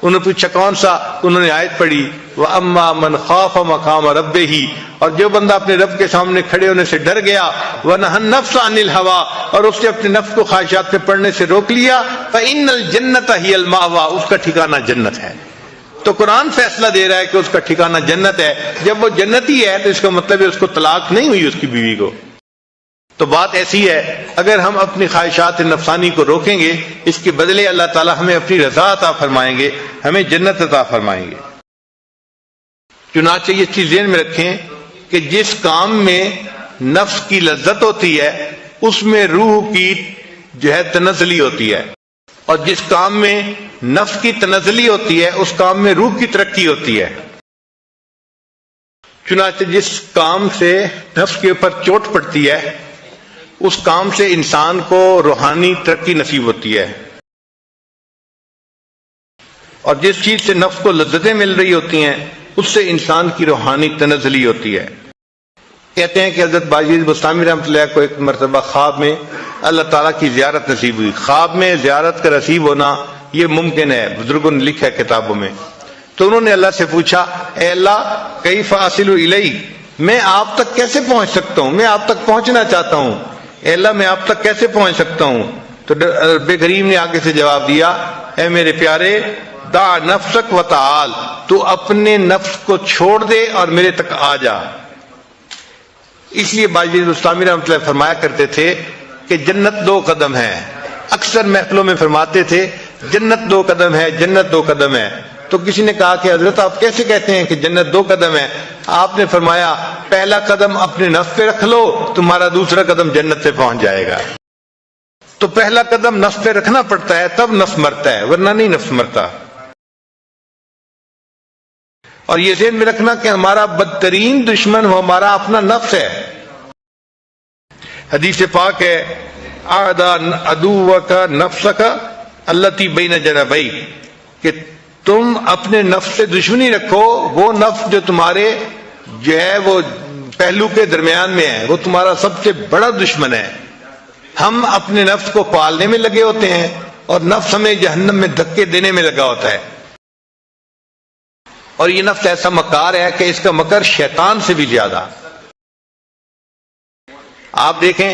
انہوں نے پوچھا کون سا؟ انہوں نے آیت پڑھی وَأَمَّا مَنْ خَافَ مَقَامَ رَبِّهِ، اور جو بندہ اپنے رب کے سامنے کھڑے ہونے سے ڈر گیا، وَنَهَى النَّفْسَ عَنِ الْهَوَىٰ، اور اس نے اپنے نفس کو خواہشات پہ پڑنے سے روک لیا، فَإِنَّ الْجَنَّةَ هِيَ الْمَأْوَىٰ، اس کا ٹھکانہ جنت ہے۔ تو قرآن فیصلہ دے رہا ہے کہ اس کا ٹھکانہ جنت ہے۔ جب وہ جنتی ہے تو اس کا مطلب ہے اس کو طلاق نہیں ہوئی اس کی بیوی کو۔ تو بات ایسی ہے اگر ہم اپنی خواہشات نفسانی کو روکیں گے اس کے بدلے اللہ تعالی ہمیں اپنی رضا عطا فرمائیں گے، ہمیں جنت عطا فرمائیں گے۔ چنانچہ یہ چیز ذہن میں رکھیں کہ جس کام میں نفس کی لذت ہوتی ہے اس میں روح کی جو ہے تنزلی ہوتی ہے، اور جس کام میں نفس کی تنزلی ہوتی ہے اس کام میں روح کی ترقی ہوتی ہے۔ چنانچہ جس کام سے نفس کے اوپر چوٹ پڑتی ہے اس کام سے انسان کو روحانی ترقی نصیب ہوتی ہے، اور جس چیز سے نفس کو لذتیں مل رہی ہوتی ہیں اس سے انسان کی روحانی تنزلی ہوتی ہے۔ کہتے ہیں کہ حضرت باجید بستامی رحمۃ اللہ کو ایک مرتبہ خواب میں اللہ تعالیٰ کی زیارت نصیب ہوئی۔ خواب میں زیارت کا نصیب ہونا یہ ممکن ہے، بزرگوں نے لکھا ہے کتابوں میں۔ تو انہوں نے اللہ سے پوچھا اے اللہ کیف اصل الیک، میں آپ تک کیسے پہنچ سکتا ہوں، میں آپ تک پہنچنا چاہتا ہوں، اے اللہ میں آپ تک کیسے پہنچ سکتا ہوں؟ تو رب کریم نے آگے سے جواب دیا اے میرے پیارے، دا نفسک و تعال، تو اپنے نفس کو چھوڑ دے اور میرے تک آ جا۔ اس لیے باجی بستامی رحمۃ اللہ فرمایا کرتے تھے کہ جنت 2 قدم ہے، اکثر محفلوں میں فرماتے تھے جنت 2 قدم ہے، جنت 2 قدم ہے۔ تو کسی نے کہا کہ حضرت آپ کیسے کہتے ہیں کہ جنت 2 قدم ہے؟ آپ نے فرمایا پہلا قدم اپنے نفس پہ رکھ لو، تمہارا دوسرا قدم جنت سے پہنچ جائے گا۔ تو پہلا قدم نفس پہ رکھنا پڑتا ہے، تب نفس مرتا ہے، ورنہ نہیں نفس مرتا۔ اور یہ ذہن میں رکھنا کہ ہمارا بدترین دشمن ہمارا اپنا نفس ہے۔ حدیث پاک ہے اعداء عدوک نفسک التی بین جنبیک، کہ تم اپنے نفس سے دشمنی رکھو، وہ نفس جو تمہارے جو ہے وہ پہلو کے درمیان میں ہے، وہ تمہارا سب سے بڑا دشمن ہے۔ ہم اپنے نفس کو پالنے میں لگے ہوتے ہیں اور نفس ہمیں جہنم میں دھکے دینے میں لگا ہوتا ہے۔ اور یہ نفس ایسا مکار ہے کہ اس کا مکر شیطان سے بھی زیادہ۔ آپ دیکھیں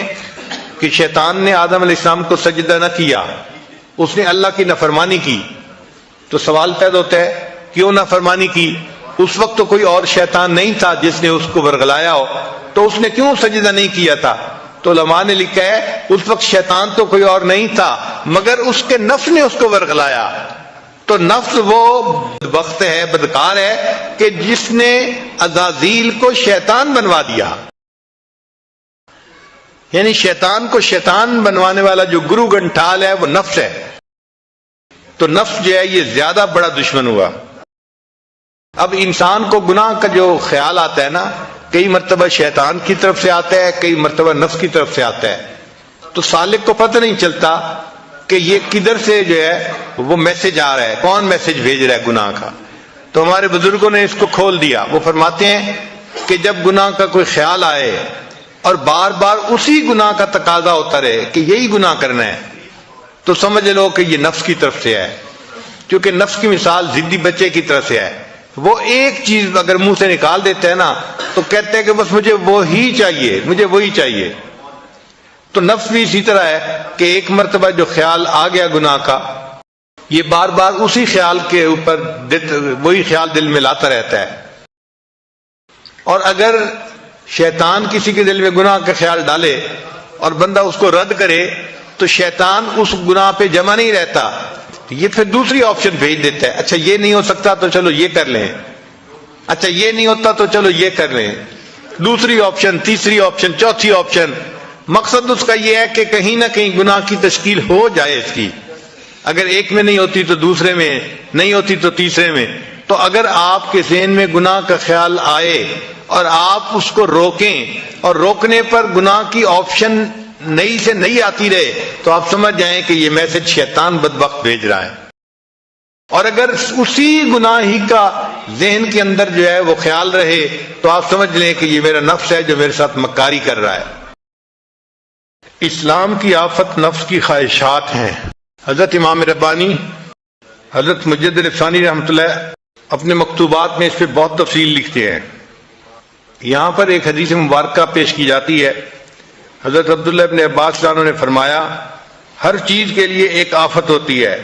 کہ شیطان نے آدم علیہ السلام کو سجدہ نہ کیا، اس نے اللہ کی نافرمانی کی، تو سوال پیدا ہوتا ہے کیوں نافرمانی کی؟ اس وقت تو کوئی اور شیطان نہیں تھا جس نے اس کو ورغلایا ہو، تو اس نے کیوں سجدہ نہیں کیا تھا؟ تو علماء نے لکھا ہے اس وقت شیطان تو کوئی اور نہیں تھا مگر اس کے نفس نے اس کو ورغلایا۔ تو نفس وہ وقت ہے، بدکار ہے کہ جس نے عزازیل کو شیطان بنوا دیا، یعنی شیطان کو شیطان بنوانے والا جو گرو گنٹھال ہے وہ نفس ہے۔ تو نفس جو ہے یہ زیادہ بڑا دشمن ہوا۔ اب انسان کو گناہ کا جو خیال آتا ہے نا، کئی مرتبہ شیطان کی طرف سے آتا ہے، کئی مرتبہ نفس کی طرف سے آتا ہے، تو سالک کو پتہ نہیں چلتا کہ یہ کدھر سے جو ہے وہ میسج آ رہا ہے، کون میسج بھیج رہا ہے گناہ کا۔ تو ہمارے بزرگوں نے اس کو کھول دیا، وہ فرماتے ہیں کہ جب گناہ کا کوئی خیال آئے اور بار بار اسی گناہ کا تقاضا ہوتا رہے کہ یہی گناہ کرنا ہے، تو سمجھ لو کہ یہ نفس کی طرف سے ہے، کیونکہ نفس کی مثال ضدی بچے کی طرف سے ہے۔ وہ ایک چیز اگر منہ سے نکال دیتا ہے نا تو کہتے ہیں کہ بس مجھے وہی چاہیے، مجھے وہی چاہیے۔ تو نفس بھی اسی طرح ہے کہ ایک مرتبہ جو خیال آ گیا گناہ کا، یہ بار بار اسی خیال کے اوپر وہی خیال دل میں لاتا رہتا ہے۔ اور اگر شیطان کسی کے دل میں گناہ کا خیال ڈالے اور بندہ اس کو رد کرے تو شیطان اس گناہ پہ جمع نہیں رہتا، یہ پھر دوسری آپشن بھیج دیتا ہے، اچھا یہ نہیں ہو سکتا تو چلو یہ کر لیں، اچھا یہ نہیں ہوتا تو چلو یہ کر لیں، دوسری آپشن، تیسری آپشن، چوتھی آپشن۔ مقصد اس کا یہ ہے کہ کہیں نہ کہیں گناہ کی تشکیل ہو جائے اس کی، اگر ایک میں نہیں ہوتی تو دوسرے میں، نہیں ہوتی تو تیسرے میں۔ تو اگر آپ کے ذہن میں گناہ کا خیال آئے اور آپ اس کو روکیں اور روکنے پر گناہ کی آپشن نئی سے نئی آتی رہے تو آپ سمجھ جائیں کہ یہ میسج شیطان بدبخت بھیج رہا ہے۔ اور اگر اسی گناہ ہی کا ذہن کے اندر جو ہے وہ خیال رہے تو آپ سمجھ لیں کہ یہ میرا نفس ہے جو میرے ساتھ مکاری کر رہا ہے۔ اسلام کی آفت نفس کی خواہشات ہیں۔ حضرت امام ربانی، حضرت مجدد الفسانی رحمۃ اللہ اپنے مکتوبات میں اس پہ بہت تفصیل لکھتے ہیں۔ یہاں پر ایک حدیث مبارکہ پیش کی جاتی ہے، حضرت عبداللہ ابن عباس عنہ نے فرمایا ہر چیز کے لیے ایک آفت ہوتی ہے،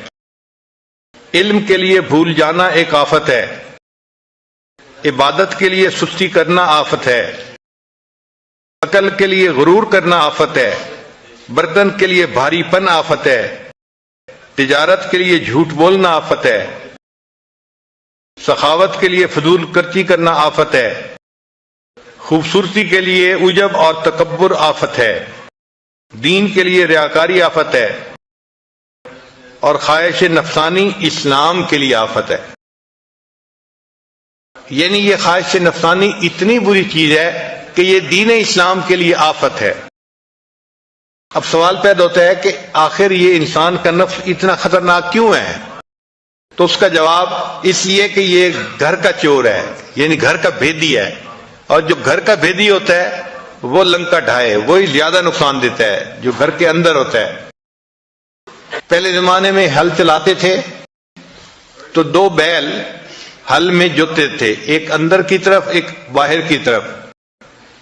علم کے لیے بھول جانا ایک آفت ہے، عبادت کے لیے سستی کرنا آفت ہے، عقل کے لیے غرور کرنا آفت ہے، برتن کے لیے بھاری پن آفت ہے، تجارت کے لیے جھوٹ بولنا آفت ہے، سخاوت کے لیے فضول خرچی کرنا آفت ہے، خوبصورتی کے لیے عجب اور تکبر آفت ہے، دین کے لیے ریاکاری آفت ہے، اور خواہش نفسانی اسلام کے لیے آفت ہے۔ یعنی یہ خواہش نفسانی اتنی بری چیز ہے کہ یہ دین اسلام کے لیے آفت ہے۔ اب سوال پیدا ہوتا ہے کہ آخر یہ انسان کا نفس اتنا خطرناک کیوں ہے؟ تو اس کا جواب اس لیے کہ یہ گھر کا چور ہے، یعنی گھر کا بھیدی ہے، اور جو گھر کا بھیدی ہوتا ہے وہ لنکا ڈھائے، وہی زیادہ نقصان دیتا ہے جو گھر کے اندر ہوتا ہے۔ پہلے زمانے میں ہل چلاتے تھے تو 2 بیل ہل میں جوتے تھے، ایک اندر کی طرف ایک باہر کی طرف۔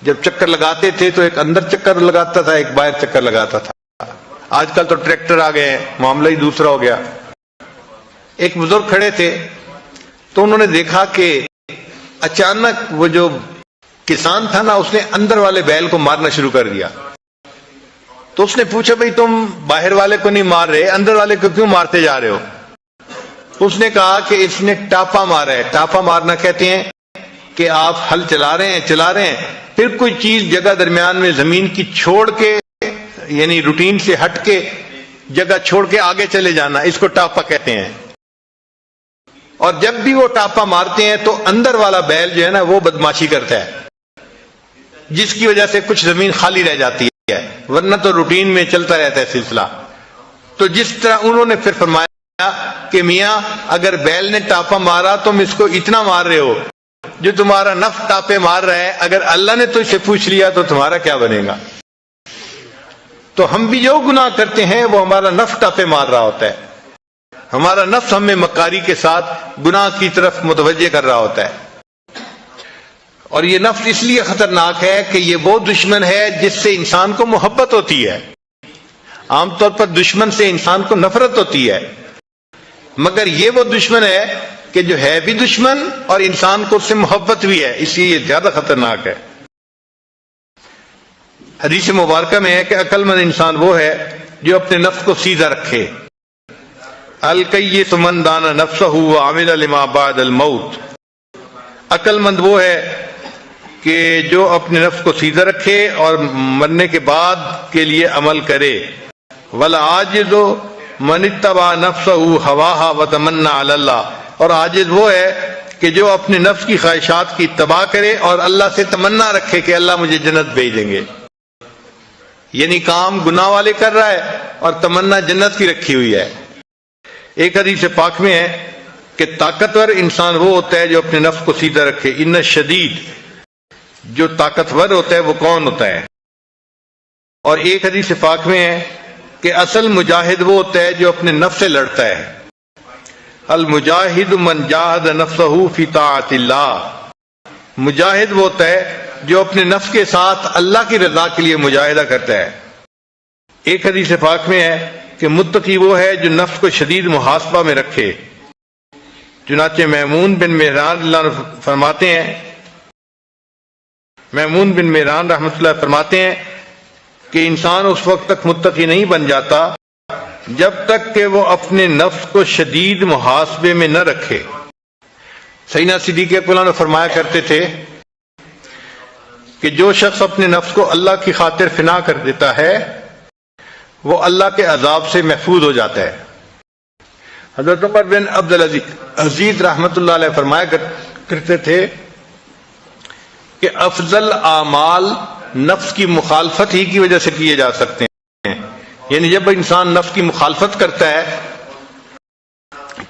جب چکر لگاتے تھے تو ایک اندر چکر لگاتا تھا، ایک باہر چکر لگاتا تھا۔ آج کل تو ٹریکٹر آ گئے ہیں، معاملہ ہی دوسرا ہو گیا۔ ایک بزرگ کھڑے تھے تو انہوں نے دیکھا کہ اچانک وہ جو کسان تھا نا، اس نے اندر والے بیل کو مارنا شروع کر دیا. تو اس نے پوچھا بھئی تم باہر والے کو نہیں مار رہے، اندر والے کو کیوں مارتے جا رہے ہو؟ اس نے کہا کہ اس نے ٹاپا مارا ہے. ٹاپا مارنا کہتے ہیں کہ آپ ہل چلا رہے ہیں پھر کوئی چیز جگہ درمیان میں زمین کی چھوڑ کے، یعنی روٹین سے ہٹ کے جگہ چھوڑ کے آگے چلے جانا، اس کو ٹاپا کہتے ہیں. اور جب بھی وہ ٹاپا مارتے ہیں تو اندر والا بیل جو ہے نا وہ بدماشی کرتا ہے، جس کی وجہ سے کچھ زمین خالی رہ جاتی ہے، ورنہ تو روٹین میں چلتا رہتا ہے سلسلہ. تو جس طرح انہوں نے پھر فرمایا کہ میاں اگر بیل نے ٹاپا مارا تم اس کو اتنا مار رہے ہو، جو تمہارا نفس ٹاپے مار رہا ہے، اگر اللہ نے تجھ سے پوچھ لیا تو تمہارا کیا بنے گا؟ تو ہم بھی جو گناہ کرتے ہیں وہ ہمارا نفس ٹاپے مار رہا ہوتا ہے، ہمارا نفس ہمیں مکاری کے ساتھ گناہ کی طرف متوجہ کر رہا ہوتا ہے. اور یہ نفس اس لیے خطرناک ہے کہ یہ وہ دشمن ہے جس سے انسان کو محبت ہوتی ہے. عام طور پر دشمن سے انسان کو نفرت ہوتی ہے، مگر یہ وہ دشمن ہے کہ جو ہے بھی دشمن اور انسان کو اس سے محبت بھی ہے، اس لیے یہ زیادہ خطرناک ہے. حدیث مبارکہ میں ہے کہ عقل مند انسان وہ ہے جو اپنے نفس کو سیدھا رکھے. الکیس من دان نفسہ وعمل لما بعد الموت. عقل مند وہ ہے کہ جو اپنے نفس کو سیدھا رکھے اور مرنے کے بعد کے لیے عمل کرے. والعاجز من اتبع نفسہ ہواہا وتمنى علی اللہ. اور عاجز وہ ہے کہ جو اپنے نفس کی خواہشات کی اتباع کرے اور اللہ سے تمنا رکھے کہ اللہ مجھے جنت بھیج دیں گے. یعنی کام گناہ والے کر رہا ہے اور تمنا جنت کی رکھی ہوئی ہے. ایک حدیث پاک میں ہے کہ طاقتور انسان وہ ہوتا ہے جو اپنے نفس کو سیدھا رکھے. ان شدید، جو طاقتور ہوتا ہے وہ کون ہوتا ہے؟ اور ایک حدیث پاک میں ہے کہ اصل مجاہد وہ ہوتا ہے جو اپنے نفس سے لڑتا ہے. المجاہد من جاہد نفسہ فی طاعت اللہ. مجاہد وہ ہوتا ہے جو اپنے نفس کے ساتھ اللہ کی رضا کے لیے مجاہدہ کرتا ہے. ایک حدیث پاک میں ہے کہ متقی وہ ہے جو نفس کو شدید محاسبہ میں رکھے. چنانچہ میمون بن مہران اللہ فرماتے ہیں، میمون بن مہران رحمۃ اللہ فرماتے ہیں کہ انسان اس وقت تک متقی نہیں بن جاتا جب تک کہ وہ اپنے نفس کو شدید محاسبے میں نہ رکھے. سیدنا صدیق اکبر نے فرمایا کرتے تھے کہ جو شخص اپنے نفس کو اللہ کی خاطر فنا کر دیتا ہے وہ اللہ کے عذاب سے محفوظ ہو جاتا ہے. حضرت عمر بن عبدالعزیز رحمۃ اللہ علیہ فرمایا کرتے تھے کہ افضل اعمال نفس کی مخالفت ہی کی وجہ سے کیے جا سکتے ہیں. یعنی جب انسان نفس کی مخالفت کرتا ہے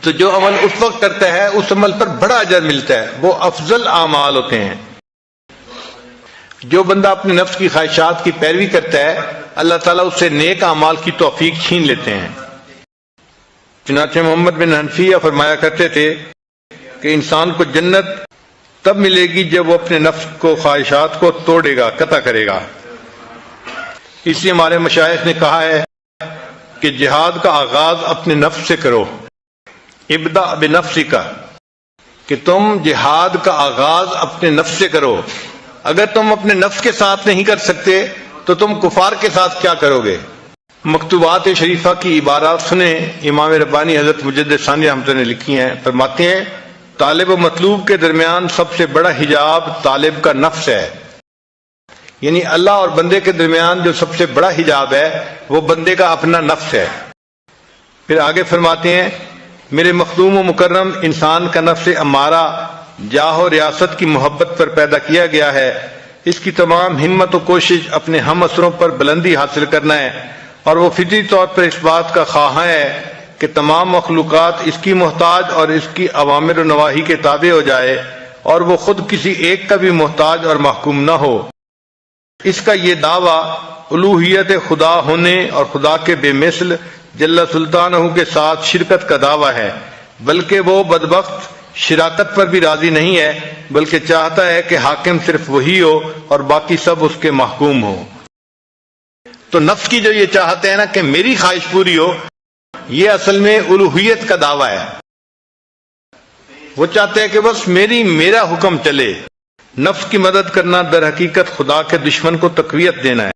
تو جو عمل اس وقت کرتا ہے اس عمل پر بڑا اجر ملتا ہے، وہ افضل اعمال ہوتے ہیں. جو بندہ اپنے نفس کی خواہشات کی پیروی کرتا ہے اللہ تعالیٰ اس سے نیک اعمال کی توفیق چھین لیتے ہیں. چنانچہ محمد بن حنفیہ فرمایا کرتے تھے کہ انسان کو جنت تب ملے گی جب وہ اپنے نفس کو خواہشات کو توڑے گا، قطع کرے گا. اس لیے ہمارے مشائخ نے کہا ہے کہ جہاد کا آغاز اپنے نفس سے کرو. ابدأ بنفسک، کہ تم جہاد کا آغاز اپنے نفس سے کرو. اگر تم اپنے نفس کے ساتھ نہیں کر سکتے تو تم کفار کے ساتھ کیا کرو گے؟ مکتوبات شریفہ کی عبارات سنیں. امام ربانی حضرت مجدد ثانی رحمۃ اللہ نے لکھی ہیں. فرماتے ہیں طالب و مطلوب کے درمیان سب سے بڑا حجاب طالب کا نفس ہے. یعنی اللہ اور بندے کے درمیان جو سب سے بڑا حجاب ہے وہ بندے کا اپنا نفس ہے. پھر آگے فرماتے ہیں میرے مخدوم و مکرم، انسان کا نفس امارہ جاہ و ریاست کی محبت پر پیدا کیا گیا ہے. اس کی تمام ہمت و کوشش اپنے ہم اثروں پر بلندی حاصل کرنا ہے، اور وہ فطری طور پر اس بات کا خواہاں ہے کہ تمام مخلوقات اس کی محتاج اور اس کی اوامر و نواہی کے تابع ہو جائے، اور وہ خود کسی ایک کا بھی محتاج اور محکوم نہ ہو. اس کا یہ دعویٰ الوہیت خدا ہونے اور خدا کے بے مثل جل سلطانہ کے ساتھ شرکت کا دعویٰ ہے، بلکہ وہ بدبخت شراکت پر بھی راضی نہیں ہے، بلکہ چاہتا ہے کہ حاکم صرف وہی ہو اور باقی سب اس کے محکوم ہو. تو نفس کی جو یہ چاہتے ہیں نا کہ میری خواہش پوری ہو، یہ اصل میں الوہیت کا دعویٰ ہے. وہ چاہتے ہیں کہ بس میرا حکم چلے. نفس کی مدد کرنا در حقیقت خدا کے دشمن کو تقویت دینا ہے.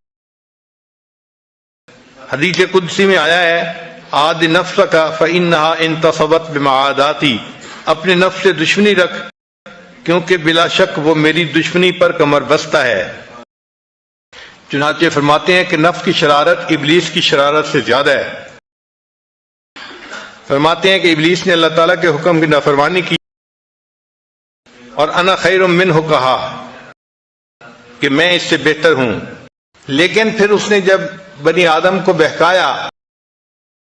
حدیث قدسی میں آیا ہے عاد نفسک فإنها انتصبت بمعاداتی، اپنے نفس سے دشمنی رکھ کیونکہ بلا شک وہ میری دشمنی پر کمر بستہ ہے. چنانچہ فرماتے ہیں کہ نفس کی شرارت ابلیس کی شرارت سے زیادہ ہے. فرماتے ہیں کہ ابلیس نے اللہ تعالیٰ کے حکم کی نافرمانی کی اور انا خیر منہ کہا کہ میں اس سے بہتر ہوں. لیکن پھر اس نے جب بنی آدم کو بہکایا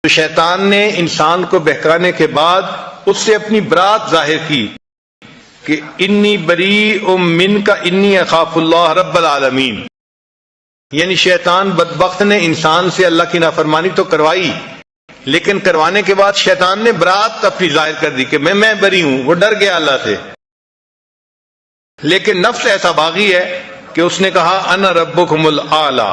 تو شیطان نے انسان کو بہکانے کے بعد اس سے اپنی برات ظاہر کی کہ انی بریء منک انی اخاف اللہ رب العالمین. یعنی شیطان بدبخت نے انسان سے اللہ کی نافرمانی تو کروائی، لیکن کروانے کے بعد شیطان نے برات اپنی ظاہر کر دی کہ میں بری ہوں. وہ ڈر گیا اللہ سے. لیکن نفس ایسا باغی ہے کہ اس نے کہا انا ربکم الاعلی،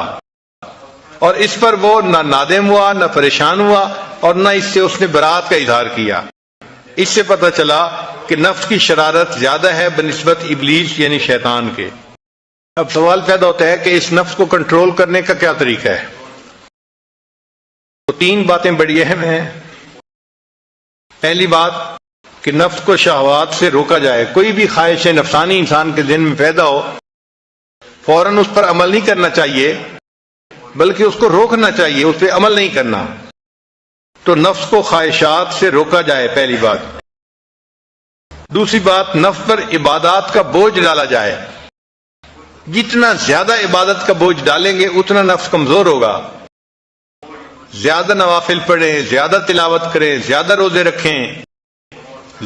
اور اس پر وہ نہ نادم ہوا نہ پریشان ہوا اور نہ اس سے اس نے برات کا اظہار کیا. اس سے پتہ چلا کہ نفس کی شرارت زیادہ ہے بنسبت ابلیس یعنی شیطان کے. اب سوال پیدا ہوتا ہے کہ اس نفس کو کنٹرول کرنے کا کیا طریقہ ہے؟ تو 3 باتیں بڑی اہم ہیں. پہلی بات کہ نفس کو شہوات سے روکا جائے. کوئی بھی خواہش نفسانی انسان کے ذہن میں پیدا ہو فوراً اس پر عمل نہیں کرنا چاہیے، بلکہ اس کو روکنا چاہیے، اس پہ عمل نہیں کرنا. تو نفس کو خواہشات سے روکا جائے، پہلی بات. دوسری بات، نفس پر عبادات کا بوجھ ڈالا جائے. جتنا زیادہ عبادت کا بوجھ ڈالیں گے اتنا نفس کمزور ہوگا. زیادہ نوافل پڑھیں، زیادہ تلاوت کریں، زیادہ روزے رکھیں،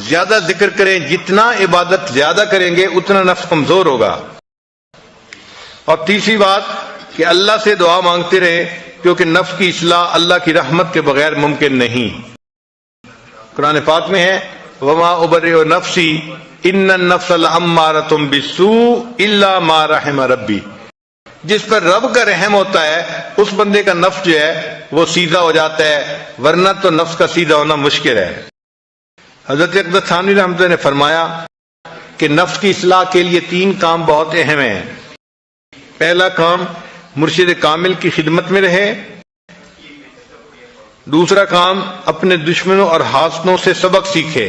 زیادہ ذکر کریں. جتنا عبادت زیادہ کریں گے اتنا نفس کمزور ہوگا. اور تیسری بات کہ اللہ سے دعا مانگتے رہیں، کیونکہ نفس کی اصلاح اللہ کی رحمت کے بغیر ممکن نہیں. قرآن پاک میں ہے وما ابرئ نفسی ان النفس لامارۃ بالسوء الا ما رحم ربی. جس پر رب کا رحم ہوتا ہے اس بندے کا نفس جو ہے وہ سیدھا ہو جاتا ہے، ورنہ تو نفس کا سیدھا ہونا مشکل ہے. حضرت اقدس ثانوی رحمۃ اللہ نے فرمایا کہ نفس کی اصلاح کے لیے 3 کام بہت اہم ہیں. پہلا کام مرشد کامل کی خدمت میں رہے. دوسرا کام اپنے دشمنوں اور حاسدوں سے سبق سیکھے.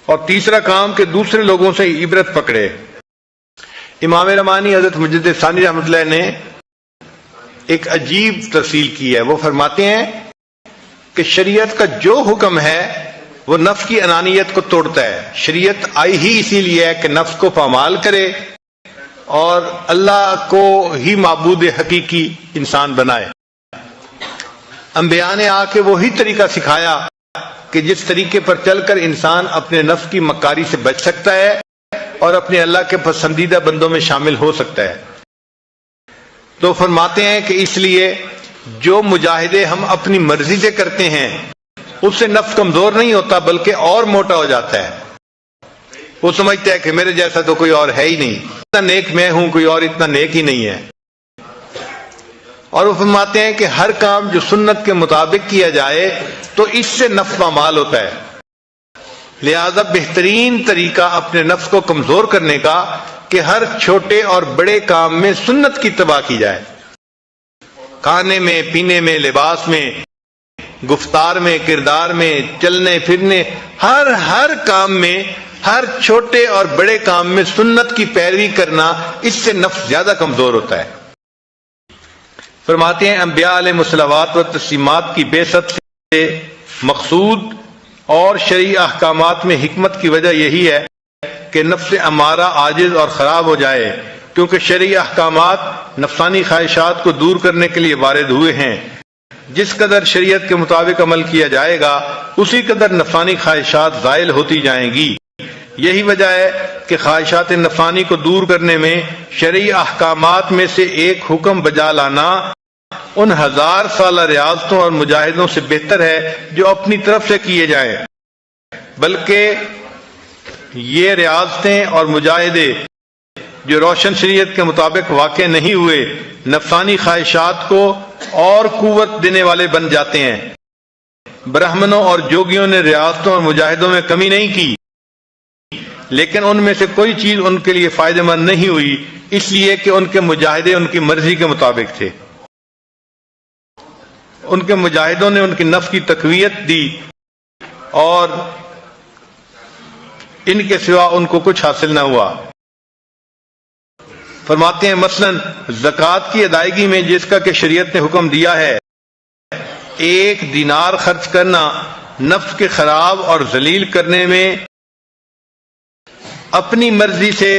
اور تیسرا کام کہ دوسرے لوگوں سے عبرت پکڑے. امام رمانی حضرت مجدد ثانی رحمۃ اللہ نے ایک عجیب تفصیل کی ہے. وہ فرماتے ہیں کہ شریعت کا جو حکم ہے وہ نفس کی انانیت کو توڑتا ہے. شریعت آئی ہی اسی لیے ہے کہ نفس کو پامال کرے اور اللہ کو ہی معبود حقیقی انسان بنائے. انبیاء نے آ کے وہی طریقہ سکھایا کہ جس طریقے پر چل کر انسان اپنے نفس کی مکاری سے بچ سکتا ہے اور اپنے اللہ کے پسندیدہ بندوں میں شامل ہو سکتا ہے. تو فرماتے ہیں کہ اس لیے جو مجاہدے ہم اپنی مرضی سے کرتے ہیں اس سے نفس کمزور نہیں ہوتا بلکہ اور موٹا ہو جاتا ہے. وہ سمجھتا ہے کہ میرے جیسا تو کوئی اور ہے ہی نہیں، اتنا نیک میں ہوں، کوئی اور اتنا نیک ہی نہیں ہے. اور وہ فرماتے ہیں کہ ہر کام جو سنت کے مطابق کیا جائے تو اس سے نفس پامال ہوتا ہے. لہذا بہترین طریقہ اپنے نفس کو کمزور کرنے کا کہ ہر چھوٹے اور بڑے کام میں سنت کی اتباع کی جائے. کھانے میں، پینے میں، لباس میں، گفتار میں، کردار میں، چلنے پھرنے، ہر کام میں، ہر چھوٹے اور بڑے کام میں سنت کی پیروی کرنا، اس سے نفس زیادہ کمزور ہوتا ہے. فرماتے ہیں انبیاء علیہ الصلوات و تسلیمات کی بعثت سے مقصود اور شرعی احکامات میں حکمت کی وجہ یہی ہے کہ نفس امارہ عاجز اور خراب ہو جائے، کیونکہ شرعی احکامات نفسانی خواہشات کو دور کرنے کے لیے وارد ہوئے ہیں. جس قدر شریعت کے مطابق عمل کیا جائے گا اسی قدر نفسانی خواہشات زائل ہوتی جائیں گی. یہی وجہ ہے کہ خواہشات نفسانی کو دور کرنے میں شرعی احکامات میں سے ایک حکم بجا لانا ان 1000 سالہ ریاضتوں اور مجاہدوں سے بہتر ہے جو اپنی طرف سے کیے جائیں. بلکہ یہ ریاضتیں اور مجاہدے جو روشن شریعت کے مطابق واقع نہیں ہوئے نفسانی خواہشات کو اور قوت دینے والے بن جاتے ہیں. برہمنوں اور جوگیوں نے ریاستوں اور مجاہدوں میں کمی نہیں کی، لیکن ان میں سے کوئی چیز ان کے لیے فائدہ مند نہیں ہوئی، اس لیے کہ ان کے مجاہدے ان کی مرضی کے مطابق تھے۔ ان کے مجاہدوں نے ان کی نفس کی تقویت دی اور ان کے سوا ان کو کچھ حاصل نہ ہوا۔ فرماتے ہیں مثلاً زکوٰۃ کی ادائیگی میں جس کا کہ شریعت نے حکم دیا ہے، 1 دینار خرچ کرنا نفس کے خراب اور ذلیل کرنے میں اپنی مرضی سے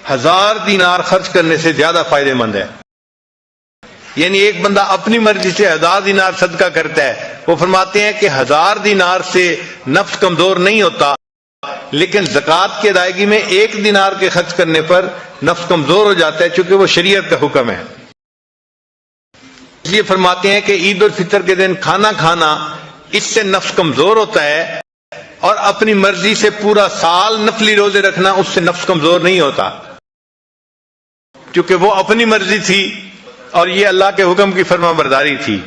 1000 دینار خرچ کرنے سے زیادہ فائدہ مند ہے۔ یعنی ایک بندہ اپنی مرضی سے 1000 دینار صدقہ کرتا ہے، وہ فرماتے ہیں کہ 1000 دینار سے نفس کمزور نہیں ہوتا، لیکن زکوٰۃ کی ادائیگی میں 1 دینار کے خرچ کرنے پر نفس کمزور ہو جاتا ہے، چونکہ وہ شریعت کا حکم ہے۔ اس لیے فرماتے ہیں کہ عید الفطر کے دن کھانا کھانا اس سے نفس کمزور ہوتا ہے، اور اپنی مرضی سے پورا سال نفلی روزے رکھنا اس سے نفس کمزور نہیں ہوتا، کیونکہ وہ اپنی مرضی تھی اور یہ اللہ کے حکم کی فرما برداری تھی۔